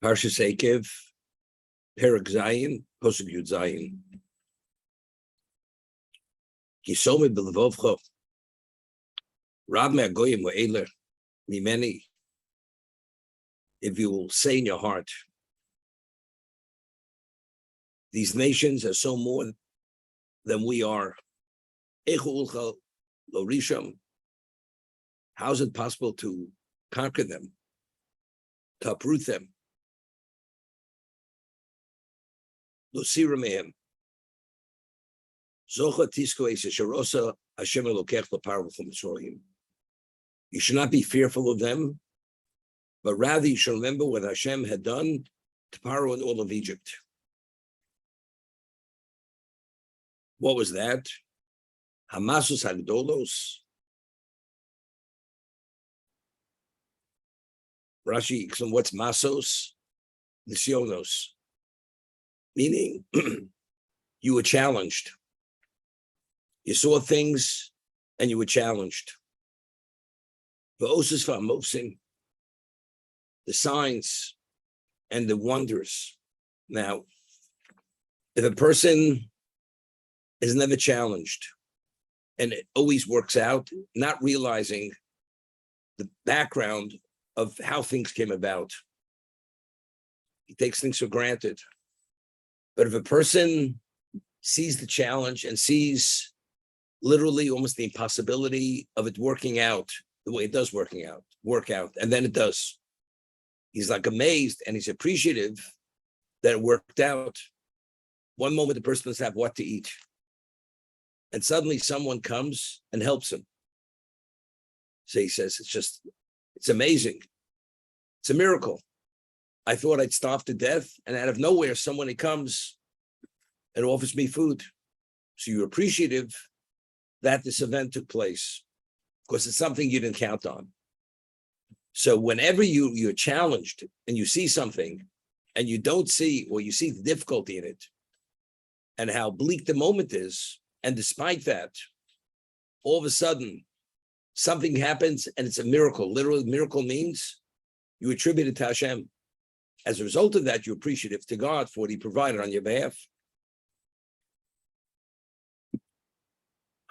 Parshas Ekev, Perek Zayin, Posuk Yud Zayin. Kisome b'levovcho, Rab me'agoyim ve'eler, mimeni. If you will say in your heart, these nations are so more than we are. Echu lo risham. How is it possible to conquer them, to uproot them? Lo sira mehem. Zocha tisko es sharosa Hashem elokech l'parav v'chum. You should not be fearful of them, but rather you should remember what Hashem had done to Paro and all of Egypt. What was that? Hamasus hagdolos. Rashi explains what's masos? Nisyonos. Meaning, you were challenged. You saw things and you were challenged. The signs and the wonders. Now, if a person is never challenged and it always works out, not realizing the background of how things came about, he takes things for granted. But if a person sees the challenge and sees literally almost the impossibility of it working out the way it does work out, and then it does. He's like amazed and he's appreciative that it worked out. One moment the person doesn't have what to eat, and suddenly someone comes and helps him. So he says, it's amazing. It's a miracle. I thought I'd starve to death, and out of nowhere, someone comes and offers me food. So you're appreciative that this event took place, because it's something you didn't count on. So whenever you're challenged and you see something and you don't see, or you see the difficulty in it and how bleak the moment is, and despite that, all of a sudden something happens and it's a miracle. Literally, miracle means you attribute it to Hashem. As a result of that, you're appreciative to God for what he provided on your behalf.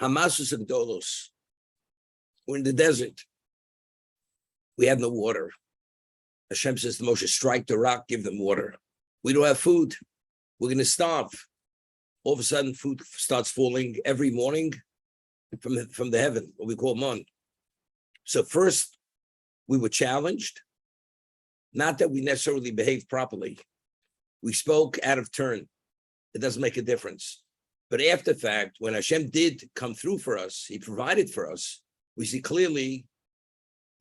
Hamasus Agdolos. We're in the desert. We have no water. Hashem says to Moshe, strike the rock, give them water. We don't have food. We're going to starve. All of a sudden, food starts falling every morning from the heaven, what we call man. So first, we were challenged. Not that we necessarily behaved properly. We spoke out of turn. It doesn't make a difference. But after the fact, when Hashem did come through for us, he provided for us, we see clearly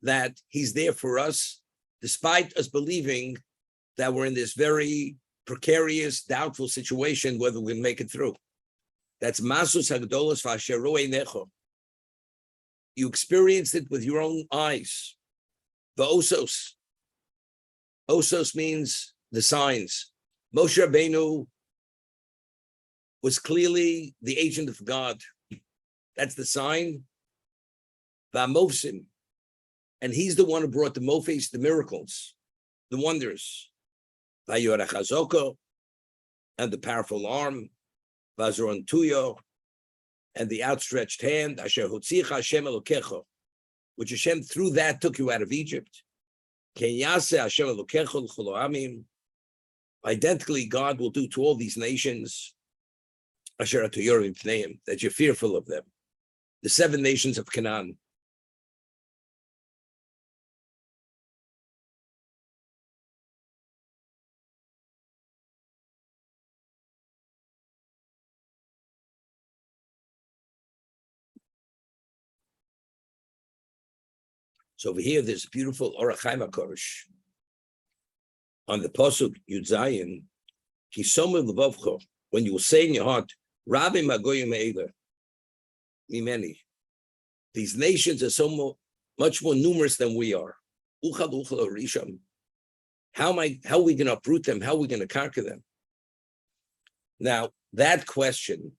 that he's there for us, despite us believing that we're in this very precarious, doubtful situation, whether we can make it through. That's masus hagdolos v'asher ro'ei necho. You experienced it with your own eyes. The osos. Osos means the signs. Moshe Rabbeinu was clearly the agent of God. That's the sign. V'amovsim. And he's the one who brought the mofes, the miracles, the wonders. V'yorach hazoko, and the powerful arm. V'azron tuyo, and the outstretched hand. Asher hotzicha Hashem elokecho, which Hashem through that took you out of Egypt. Ken yaseh Hashem elokecho l'chol ha'amim. Identically, God will do to all these nations. Asher atoyorim pneim, that you're fearful of them. The 7 nations of Canaan. So over here, there's a beautiful Orach Chaim HaKodesh. On the Pasuk Yud Zayin, Kisomim Levavcho, when you will say in your heart, Rabbi Magoyim Eiler, Mimeni. These nations are so much more numerous than we are. Uchal Risham. How are we going to uproot them? How are we going to conquer them? Now, that question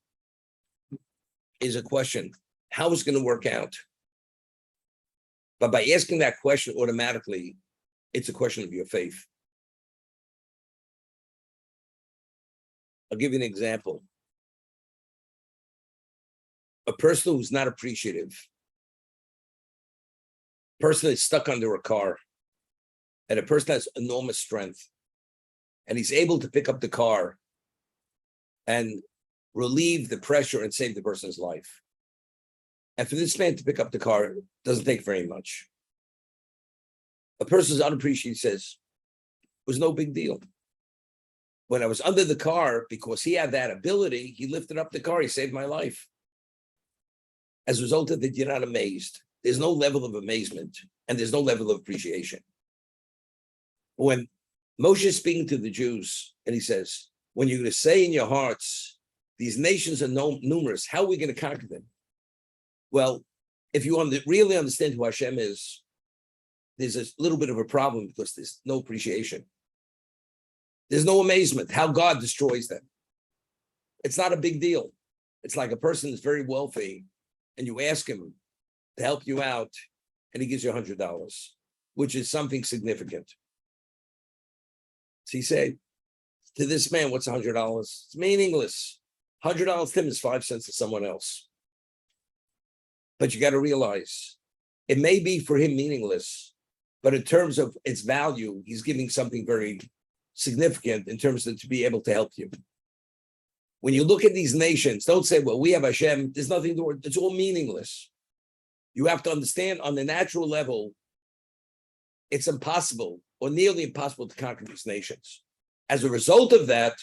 is a question. How is it going to work out? But by asking that question automatically, it's a question of your faith. I'll give you an example. A person who's not appreciative, a person that's stuck under a car, and a person has enormous strength, and he's able to pick up the car and relieve the pressure and save the person's life. And for this man to pick up the car doesn't take very much. A person who's unappreciated says, it was no big deal. When I was under the car, because he had that ability, he lifted up the car, he saved my life. As a result of that, you're not amazed. There's no level of amazement, and there's no level of appreciation. When Moshe is speaking to the Jews, and he says, when you're going to say in your hearts, these nations are numerous, how are we going to conquer them? Well, if you really understand who Hashem is, there's a little bit of a problem because there's no appreciation. There's no amazement how God destroys them. It's not a big deal. It's like a person is very wealthy and you ask him to help you out and he gives you $100, which is something significant. So he said to this man, what's $100? It's meaningless. $100 to him is 5 cents to someone else. But you got to realize it may be for him meaningless, but in terms of its value, he's giving something very significant in terms of to be able to help you. When you look at these nations, don't say, well, we have Hashem, there's nothing to it, it's all meaningless. You have to understand on the natural level, it's impossible or nearly impossible to conquer these nations. As a result of that,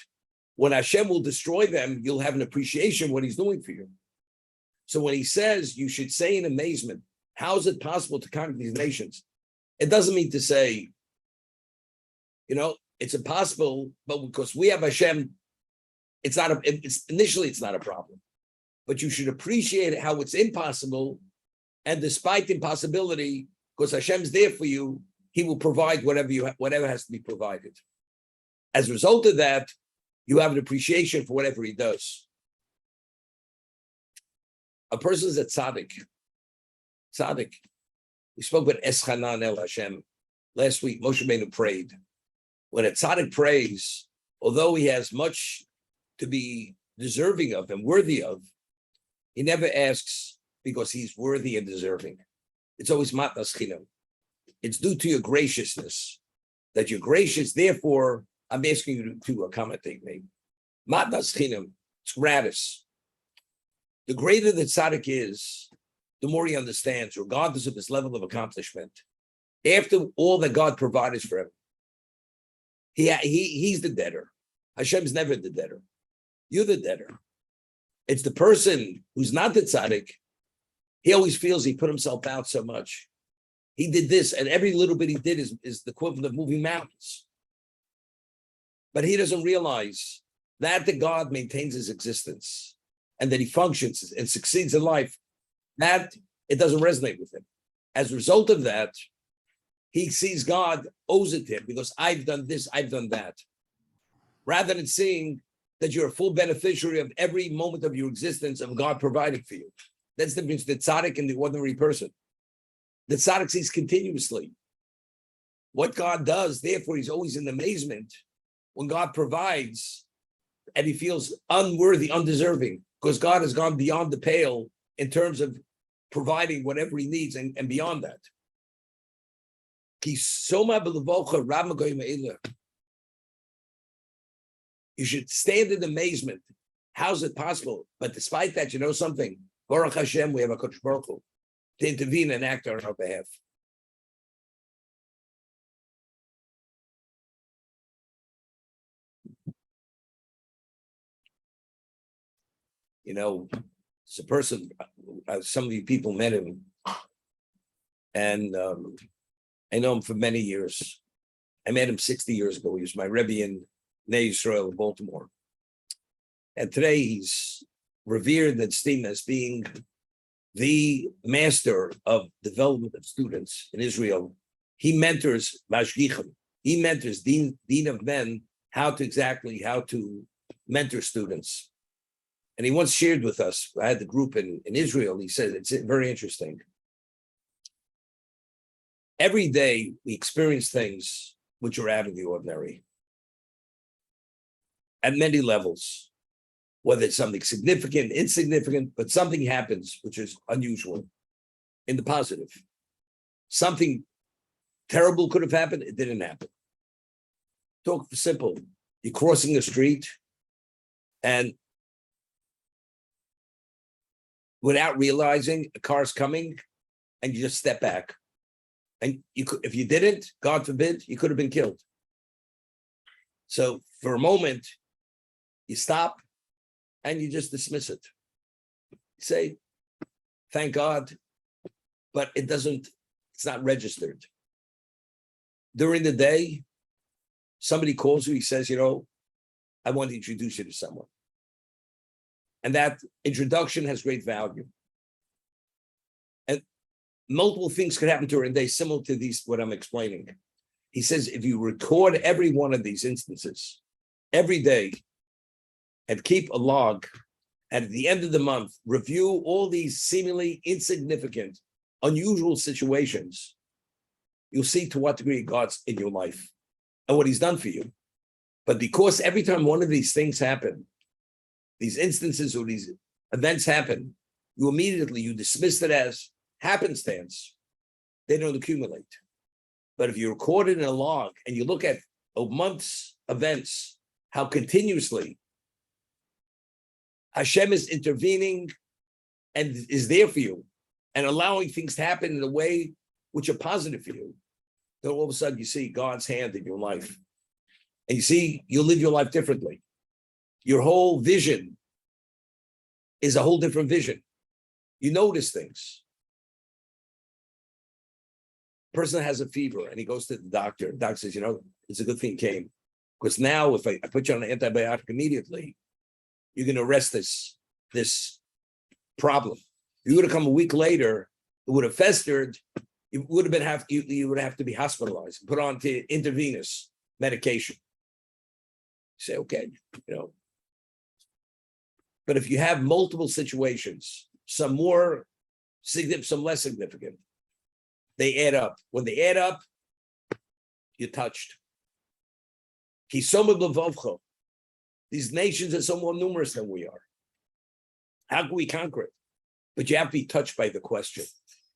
when Hashem will destroy them, you'll have an appreciation of what he's doing for you. So when he says you should say in amazement, how is it possible to conquer these nations? It doesn't mean to say, it's impossible, but because we have Hashem, it's initially not a problem. But you should appreciate how it's impossible. And despite the impossibility, because Hashem's there for you, he will provide whatever has to be provided. As a result of that, you have an appreciation for whatever he does. A person's a tzaddik. Tzaddik. We spoke about Eschanan El Hashem. Last week, Moshe Rabbeinu prayed. When a tzaddik prays, although he has much to be deserving of and worthy of, he never asks because he's worthy and deserving. It's always matnas chinam. It's due to your graciousness, that you're gracious, therefore, I'm asking you to accommodate me. Matnas chinam, it's gratis. The greater the tzaddik is, the more he understands, regardless of his level of accomplishment. After all that God provided for him, he's the debtor. Hashem's never the debtor. You're the debtor. It's the person who's not the tzaddik. He always feels he put himself out so much. He did this, and every little bit he did is the equivalent of moving mountains. But he doesn't realize that the God maintains his existence and that he functions and succeeds in life, that it doesn't resonate with him. As a result of that, he sees God owes it to him because I've done this, I've done that. Rather than seeing that you're a full beneficiary of every moment of your existence of God providing for you. That's the difference between the tzaddik and the ordinary person. The tzaddik sees continuously what God does, therefore he's always in amazement when God provides and he feels unworthy, undeserving, because God has gone beyond the pale in terms of providing whatever he needs and beyond that. You should stand in amazement. How's it possible? But despite that, you know something? Baruch Hashem, we have a Kodesh Baruch Hu to intervene and act on our behalf. It's a person, some of you people met him, and I know him for many years. I met him 60 years ago. He was my Rebbe in Ney Yisrael in Baltimore. And today he's revered and esteemed as being the master of development of students in Israel. He mentors Mashgichim. He mentors Dean of Men how to mentor students. And he once shared with us, I had the group in Israel, he said, it's very interesting. Every day we experience things which are out of the ordinary. at many levels, whether it's something significant, insignificant, but something happens which is unusual in the positive. Something terrible could have happened, it didn't happen. Talk simple. You're crossing the street and without realizing a car's coming and you just step back. And you could, if you didn't, God forbid, you could have been killed. So for a moment, you stop and you just dismiss it. You say, thank God, but it's not registered. During the day, somebody calls you, he says, I want to introduce you to someone. And that introduction has great value. And multiple things could happen during the day, similar to these, what I'm explaining. He says, if you record every one of these instances every day and keep a log, and at the end of the month, review all these seemingly insignificant, unusual situations, you'll see to what degree God's in your life and what he's done for you. But because every time one of these things happen, these instances or these events happen, you dismiss it as happenstance. They don't accumulate. But if you record it in a log and you look at a month's events, how continuously Hashem is intervening and is there for you and allowing things to happen in a way which are positive for you, then all of a sudden you see God's hand in your life. And you see, you'll live your life differently. Your whole vision is a whole different vision. You notice things. Person has a fever and he goes to the doctor. The doctor says, it's a good thing he came. Because now if I put you on an antibiotic immediately, you're going to arrest this problem. If you would have come a week later, it would have festered. You would have to be hospitalized, put on to intravenous medication. You say, okay, But if you have multiple situations, some more significant, some less significant, they add up. When they add up, you're touched. These nations are so more numerous than we are. How can we conquer it? But you have to be touched by the question.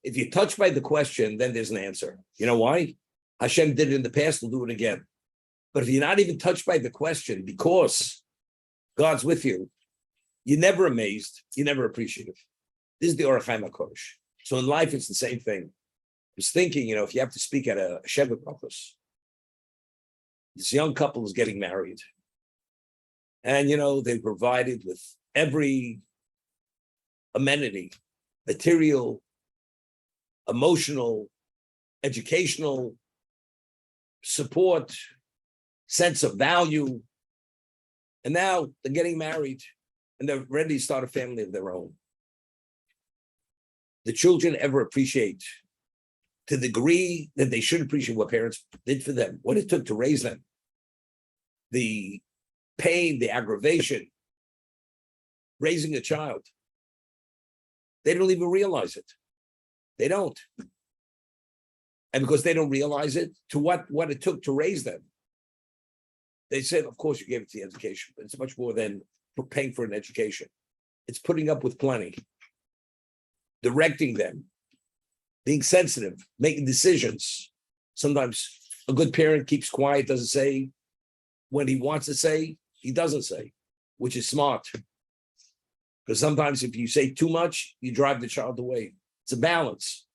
If you're touched by the question, then there's an answer. You know why? Hashem did it in the past, he'll do it again. But if you're not even touched by the question, because God's with you, you're never amazed, you're never appreciative. This is the Orach Chaim HaKodesh. So in life, it's the same thing. I was thinking, if you have to speak at a Sheva Brachos, this young couple is getting married. And, they provided with every amenity, material, emotional, educational, support, sense of value. And now they're getting married and they're ready to start a family of their own. The children ever appreciate, to the degree that they should appreciate what parents did for them, what it took to raise them, the pain, the aggravation, raising a child. They don't even realize it. They don't. And because they don't realize it, to what it took to raise them, they said, of course, you gave it to the education, but it's much more than paying for an education. It's putting up with plenty, directing them, being sensitive, making decisions. Sometimes a good parent keeps quiet, doesn't say when he wants to say, he doesn't say, which is smart. Because sometimes if you say too much, you drive the child away. It's a balance.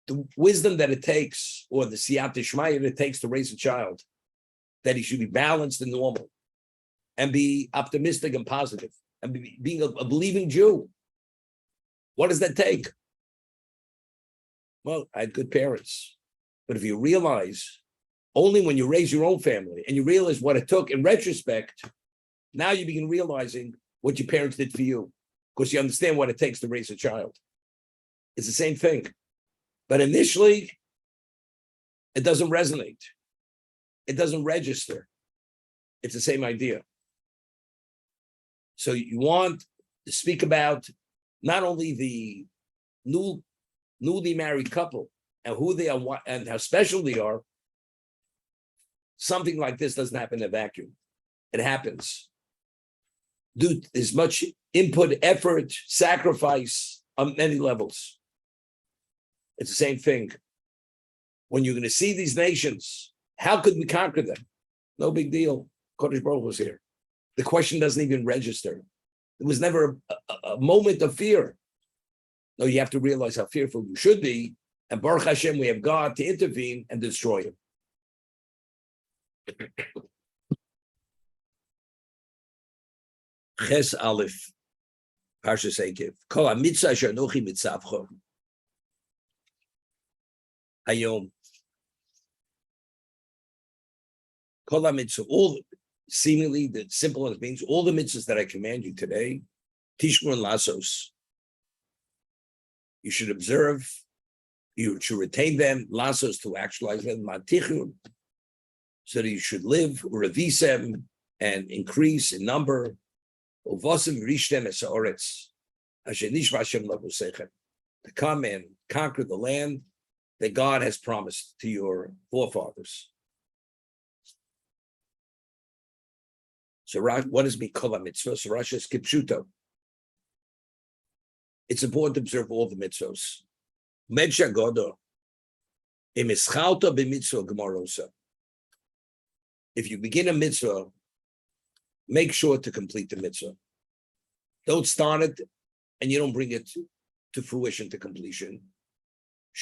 The wisdom that it takes, or the siyata shmaya that it takes to raise a child, that he should be balanced and normal, and be optimistic and positive, and being a believing Jew. What does that take? Well, I had good parents. But if you realize, only when you raise your own family, and you realize what it took in retrospect, now you begin realizing what your parents did for you, because you understand what it takes to raise a child. It's the same thing. But initially, it doesn't resonate. It doesn't register. It's the same idea. So you want to speak about not only the newly married couple and who they are and how special they are. Something like this doesn't happen in a vacuum. It happens. Do as much input, effort, sacrifice on many levels. It's the same thing. When you're going to see these nations, how could we conquer them? No big deal. Kodesh Baruch was here. The question doesn't even register. There was never a moment of fear. No, you have to realize how fearful you should be. And Baruch Hashem, we have God to intervene and destroy him. Ches Aleph, Parshas Eikev. Kol hamitzvah asher anochi mitzavcho. Hayom. Kol hamitzvah, all seemingly the simple as it means, all the mitzvahs that I command you today, tishmor lasos. You should observe, you should retain them, lasos to actualize them, matichun, so that you should live, revisem, and increase in number. To come and conquer the land that God has promised to your forefathers. So what is Mikol mitzvah? So Rashi is kipshuto. It's important to observe all the mitzvahs. Medsha godo. Imischalta b'mitzvah gemarosa. If you begin a mitzvah, make sure to complete the mitzvah. Don't start it and you don't bring it to fruition, to completion.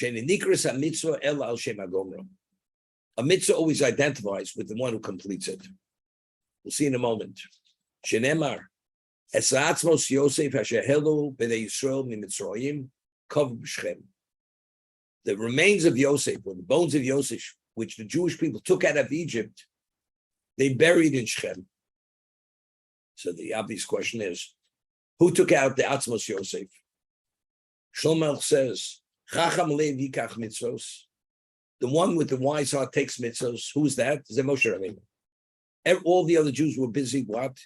A mitzvah always identifies with the one who completes it. We'll see in a moment. The remains of Yosef, or the bones of Yosef, which the Jewish people took out of Egypt, they buried in Shechem. So the obvious question is, who took out the Atzmos Yosef? Shlomo says, Chacham lev yikach mitzvos. The one with the wise heart takes mitzvos. Who is that? Is that Moshe Rabbeinu? All the other Jews were busy what?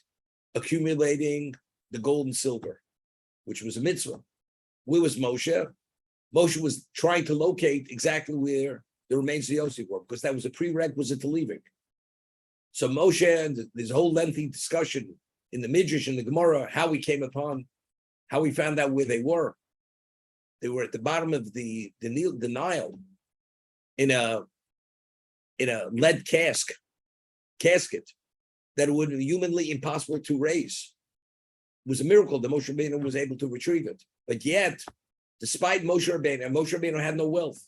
Accumulating the gold and silver, which was a mitzvah. Where was Moshe? Moshe was trying to locate exactly where the remains of Yosef were, because that was a prerequisite to leaving. So Moshe, and there's a whole lengthy discussion in the Midrash and the Gemara, how we came upon, how we found out where they were. They were at the bottom of the Nile in a lead casket that would be humanly impossible to raise. It was a miracle that Moshe Rabbeinu was able to retrieve it. But yet, despite Moshe Rabbeinu had no wealth.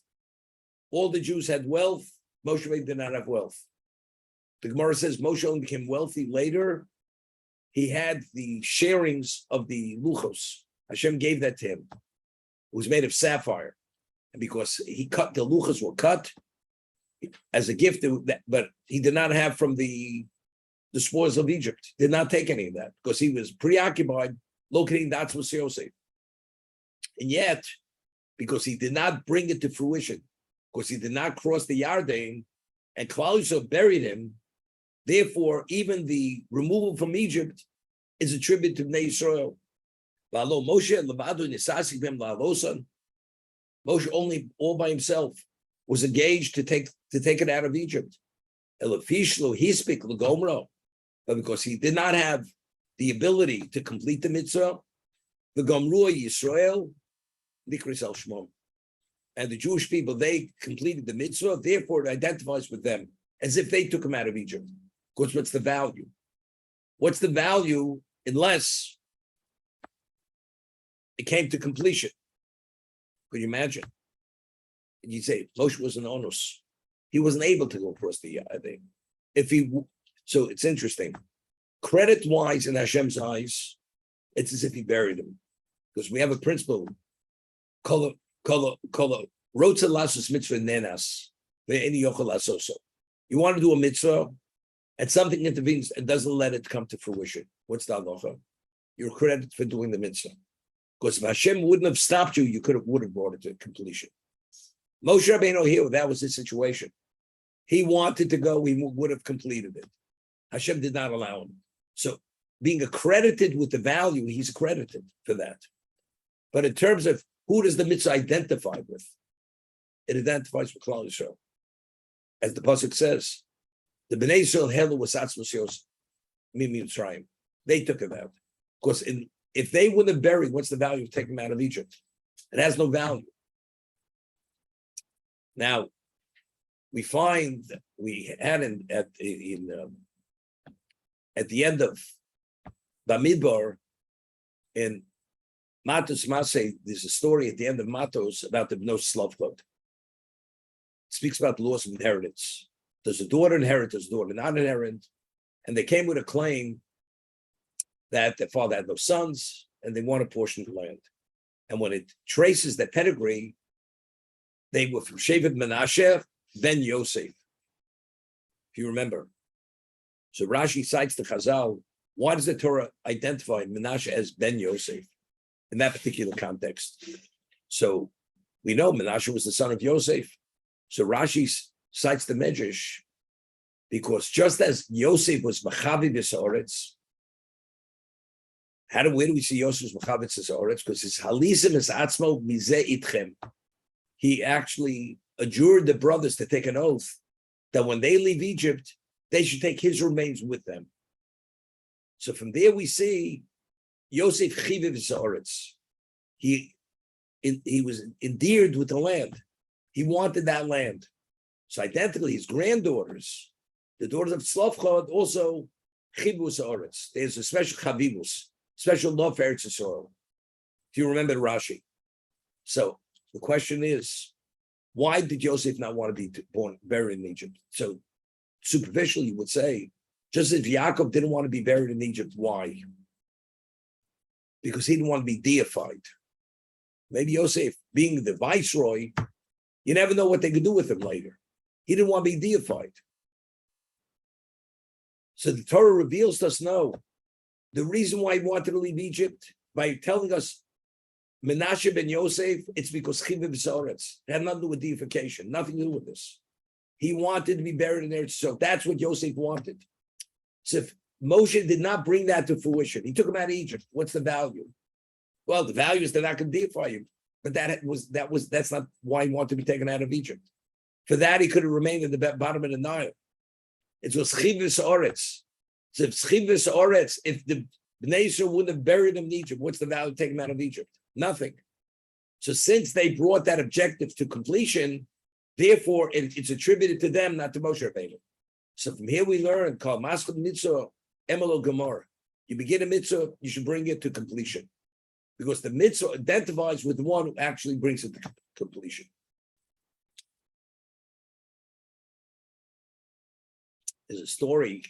All the Jews had wealth. Moshe Rabbeinu did not have wealth. The Gemara says Moshe only became wealthy later. He had the sharings of the luchos. Hashem gave that to him. It was made of sapphire. And because the luchos were cut as a gift, but he did not have from the spoils of Egypt. Did not take any of that because he was preoccupied locating the Atzmos Yosef. And yet, because he did not bring it to fruition, because he did not cross the Yarden, and Klal Yisrael buried him, therefore, even the removal from Egypt is a tribute to Bnei Yisrael. Moshe only all by himself was engaged to take it out of Egypt. But because he did not have the ability to complete the mitzvah, the Gomru Yisrael, Nikris al Shmom. And the Jewish people, they completed the mitzvah, therefore it identifies with them, as if they took him out of Egypt. Because what's the value? What's the value unless it came to completion? Could you imagine? And you say, Moshe was an onus. He wasn't able to go across the thing. So it's interesting. Credit-wise in Hashem's eyes, it's as if he buried him. Because we have a principle, rotza lasos mitzvah nenas, ve'eni yochel lasoso. You want to do a mitzvah, and something intervenes and doesn't let it come to fruition. What's the halacha? You're credited for doing the mitzvah. Because if Hashem wouldn't have stopped you, would have brought it to completion. Moshe Rabbeinu here, that was his situation. He wanted to go, he would have completed it. Hashem did not allow him. So being accredited with the value, he's accredited for that. But in terms of who does the mitzvah identify with? It identifies with Klal Yisrael. As the pasuk says, the Bnei Yisrael helu was Atzmos Yosef. Mitzrayim. They took him out. Because if they wouldn't have buried, what's the value of taking him out of Egypt? It has no value. Now, we find we had at the end of Bamidbar in Matos Maseh, there's a story at the end of Matos about the Bnos Slavkot. It speaks about the loss of inheritance. Does a daughter inherit? Does a daughter not inherit? And they came with a claim that their father had no sons and they want a portion of the land. And when it traces their pedigree, they were from Shevet Menashe, ben Yosef. If you remember. So Rashi cites the Chazal. Why does the Torah identify Menashe as ben Yosef in that particular context? So we know Menashe was the son of Yosef. So Rashi cites the Medrash because just as Yosef was Machavi B'Sa'oretz, where do we see Yosef Machavi B'Sa'oretz? Because his Halisim is Atzmo Mizeh Itchem. He actually adjured the brothers to take an oath that when they leave Egypt, they should take his remains with them. So from there we see Yosef Chiviv Za'oretz. He was endeared with the land. He wanted that land. So identically, his granddaughters, the daughters of Tzlofchad, also Chivu Za'oretz. There's a special Chavivus, special love for Eretz Yisrael. If you remember Rashi. So the question is, why did Yosef not want to be buried in Egypt? So superficially, you would say, just as Yaakov didn't want to be buried in Egypt, why? Because he didn't want to be deified. Maybe Yosef, being the viceroy, you never know what they could do with him later. He didn't want to be deified. So the Torah reveals to us, no, the reason why he wanted to leave Egypt, by telling us Menashe ben Yosef, it's because Chiviv Za'oretz. It had nothing to do with deification, nothing to do with this. He wanted to be buried in there. So that's what Yosef wanted. So if Moshe did not bring that to fruition, he took him out of Egypt. What's the value? Well, the value is they're not going to deify him. But that's not why he wanted to be taken out of Egypt. For that, he could have remained at the bottom of the Nile. It was Chiviv Za'oretz. So if Chiviv Za'oretz, if the Bnei Yisrael wouldn't have buried him in Egypt, what's the value of taking him out of Egypt? Nothing. So since they brought that objective to completion, therefore it's attributed to them, not to Moshe Rabbeinu. So from here we learn, called Maskal Mitzvah Emelo Gemara. You begin a mitzvah, you should bring it to completion. Because the mitzvah identifies with the one who actually brings it to completion. There's a story,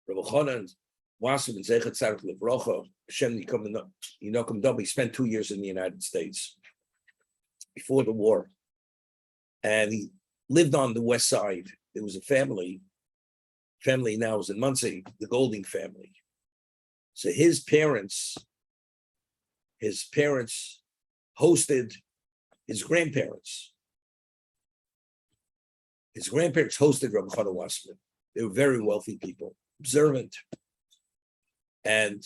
Rabbi Chanan Wasserman Zeichet Tzarech Levrocha, Hashem Yinokum Dom, he spent 2 years in the United States before the war. And he lived on the west side. There was a family now is in Muncie, the Golding family. So his parents hosted his grandparents. His grandparents hosted Rabbi Chanan Wasserman. They were very wealthy people, observant. And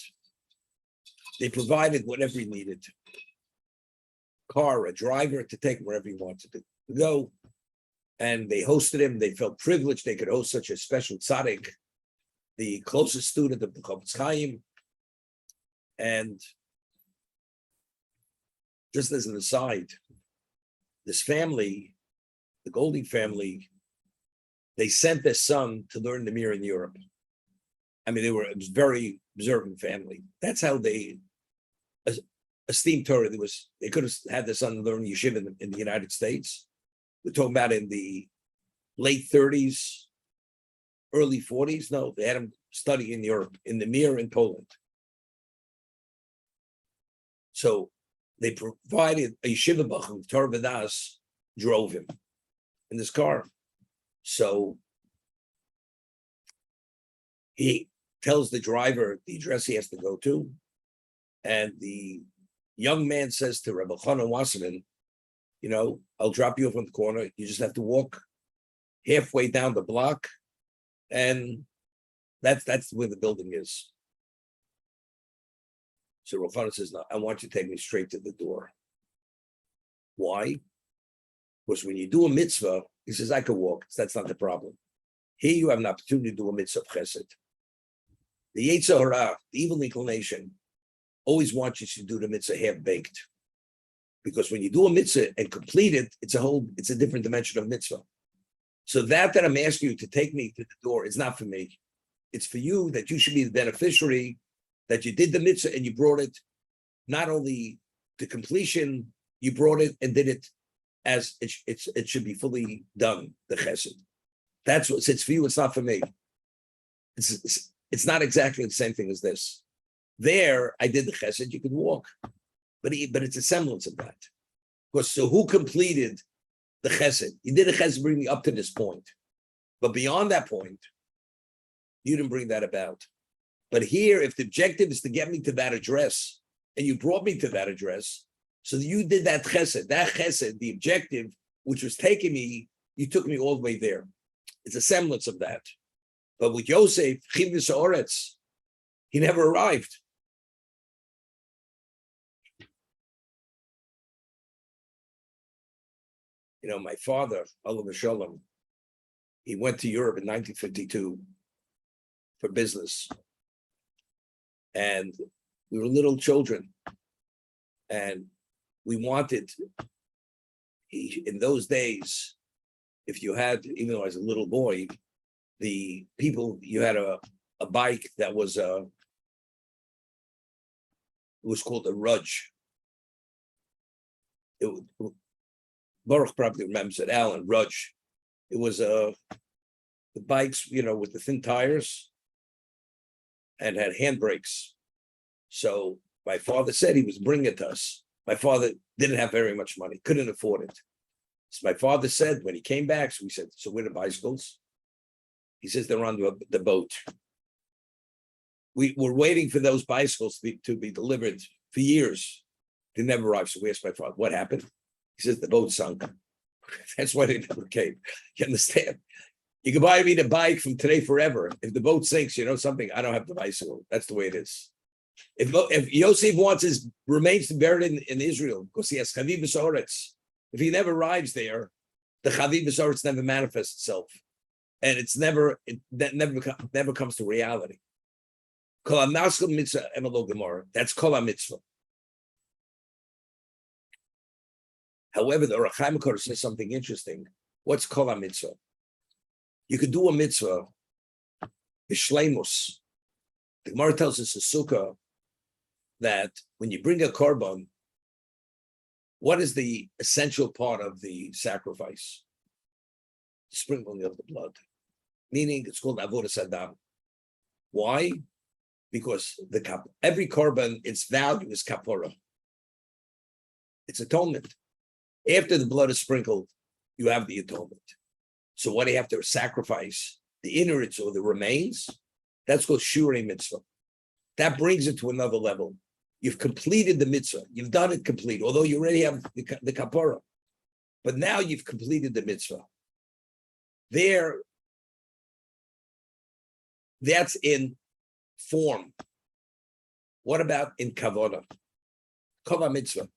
they provided whatever he needed. Car, a driver to take him wherever he wanted to go. And they hosted him. They felt privileged they could host such a special tzaddik, the closest student of the Chofetz Chaim. And just as an aside, this family, the Golding family, they sent their son to learn the Mir in Europe. I mean, it was a very observant family. That's how they esteemed Torah. They could have had their son learn yeshiva in the United States. We're talking about in the late 30s, early 40s. No, they had him study in Europe, in the Mir in Poland. So they provided a yeshiva bachur, Torah V'das, drove him in this car. So he tells the driver the address he has to go to. And the young man says to Rabbi Chanan Wasserman, I'll drop you off on the corner. You just have to walk halfway down the block. And that's where the building is. So Rabbi Chanan says, no, I want you to take me straight to the door. Why? Because when you do a mitzvah, he says, I could walk. That's not the problem. Here you have an opportunity to do a mitzvah of chesed. The Yetzer Hara, the evil inclination, always wants you to do the mitzvah half-baked. Because when you do a mitzvah and complete it, it's a different dimension of mitzvah. So that I'm asking you to take me to the door is not for me. It's for you, that you should be the beneficiary, that you did the mitzvah and you brought it not only to completion, you brought it and did it as it should be fully done, the chesed. That's what it's for you, it's not for me. It's not exactly the same thing as this. There, I did the chesed, you could walk. But it's a semblance of that. Because so who completed the chesed? You did a chesed, bring me up to this point. But beyond that point, you didn't bring that about. But here, if the objective is to get me to that address, and you brought me to that address, so you did that chesed, the objective, which was taking me, you took me all the way there. It's a semblance of that. But with Yosef, Chivus Oretz, he never arrived. You know, my father, Olav Shalom, he went to Europe in 1952 for business. And we were little children. And we wanted, in those days, if you had, even though I was a little boy, the people, you had a bike that was it was called a Rudge. Baruch probably remembers it, Alan, Rudge. It was the bikes, with the thin tires and had handbrakes. So my father said he was bringing it to us. My father didn't have very much money, couldn't afford it. So my father said when he came back, so we said, so where are the bicycles? He says they're on the boat. We were waiting for those bicycles to be delivered for years. They never arrived. So we asked my father, what happened? He says the boat sunk. That's why they never came. You understand? You can buy me the bike from today forever. If the boat sinks, something, I don't have the bicycle. That's the way it is. If Yosef wants his remains to be buried in Israel, because he has Chaviv B'Soretz, if he never arrives there, the Chaviv B'Soretz never manifests itself. And that never comes to reality. Kol HaMaskal Mitzvah Emelo Gemara. That's Kol HaMitzvah. However, the Ohr HaChaim says something interesting. What's Kol HaMitzvah? You could do a mitzvah, B'Shleimus. The Gemara tells us in Sukkah that when you bring a korban, what is the essential part of the sacrifice? Sprinkling of the blood. Meaning it's called Avodas Adam. Why? Because every korban, its value is kapora. It's atonement. After the blood is sprinkled, you have the atonement. So what do you have to sacrifice? The innards or the remains? That's called Shurei Mitzvah. That brings it to another level. You've completed the mitzvah. You've done it complete, although you already have the kapara. But now you've completed the mitzvah. That's in form. What about in kavanah? Kol mitzvah.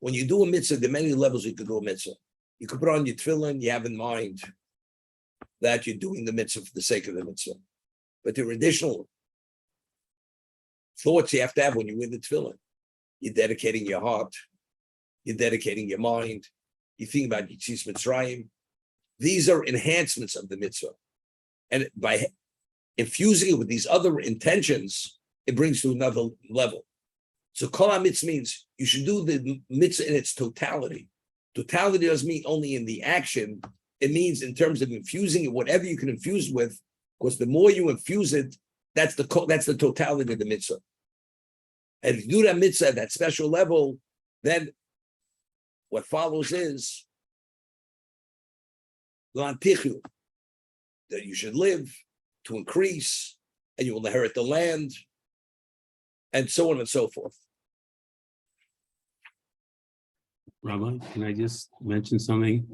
When you do a mitzvah, there are many levels you could do a mitzvah. You could put on your tefillin, you have in mind that you're doing the mitzvah for the sake of the mitzvah. But there are additional thoughts you have to have when you're in the tefillin. You're dedicating your heart. You're dedicating your mind. You think about Yitzis Mitzrayim. These are enhancements of the mitzvah. And by infusing it with these other intentions, it brings to another level. So Kol HaMitzvah means you should do the mitzvah in its totality. Totality doesn't mean only in the action. It means in terms of infusing it, whatever you can infuse with, because the more you infuse it, that's the totality of the mitzvah. And if you do that mitzvah at that special level, then what follows is that you should live to increase, and you will inherit the land, and so on and so forth. Rabbi, can I just mention something?